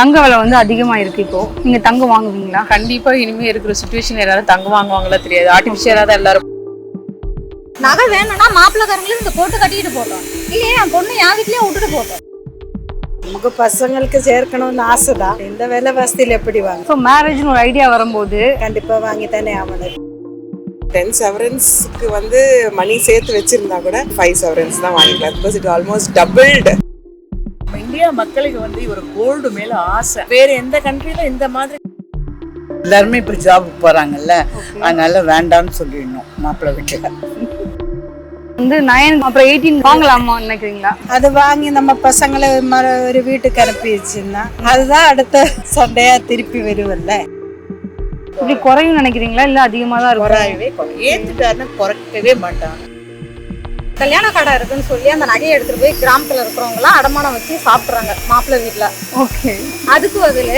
தங்க விலை வந்து அதிகமா இருக்கு. இப்போ நீங்க தங்கம் வாங்குவீங்களா? கண்டிப்பா இனிமே இருக்கிற சுச்சுவேஷன் எல்லாரும் தங்கம் வாங்குவாங்களா தெரியாது. ஆர்டிபிஷியலா தான் எல்லாரும். நகை வேணும்னா மாப்பிள்ளக்காரங்களும் இந்த போட்டு கட்டிட்டு போட்டோம், இல்லையே என் பொண்ணு என் வீட்லயே விட்டுட்டு போட்டோம். நமக்கு பசங்களுக்கு சேர்க்கணும்னு ஆசைதான். இந்த விலை வசதியில் எப்படி வாங்க? ஸோ மேரேஜ்னு ஒரு ஐடியா வரும்போது கண்டிப்பா வாங்கித்தானே ஆகணும். 10 severance வந்து மணி சேர்த்து வச்சிருந்தா கூட 5 severance தான் வாங்கிக்கலாம். Because it almost doubled. India மக்களுக்கு வந்து ஒரு கோல்டு மேல ஆசை. வேற எந்த கண்ட்ரில இந்த மாதிரி எல்லாருமே இப்போ ஜாபுக்கு போறாங்கல்ல, அதனால வேண்டாம்னு சொல்லிடணும் மாப்பிள்ளை வீட்டில். வந்து 9 அப்புறம் 18 வாங்கலாமா நினைக்கிறீங்களா? அது வாங்கி நம்ம பசங்களை ஒரு வீட்டுக்கு அனுப்பி வச்சுன்னா அதுதான் அடுத்த சண்டையா திருப்பி வருவல்ல. இப்படி குறையும் நினைக்கிறீங்களா இல்ல அதிகமா தான் இருக்கும்? ஏத்துட்டாருன்னா குறைக்கவே மாட்டாங்க. கல்யாண கடை இருக்குன்னு சொல்லி அந்த நகையை எடுத்துட்டு போய் கிராமத்துல இருக்கிறவங்க எல்லாம் அடமானம் வச்சு சாப்பிடுறாங்க மாப்பிள்ளை வீட்டுல. ஓகே. அதுக்கு பதில்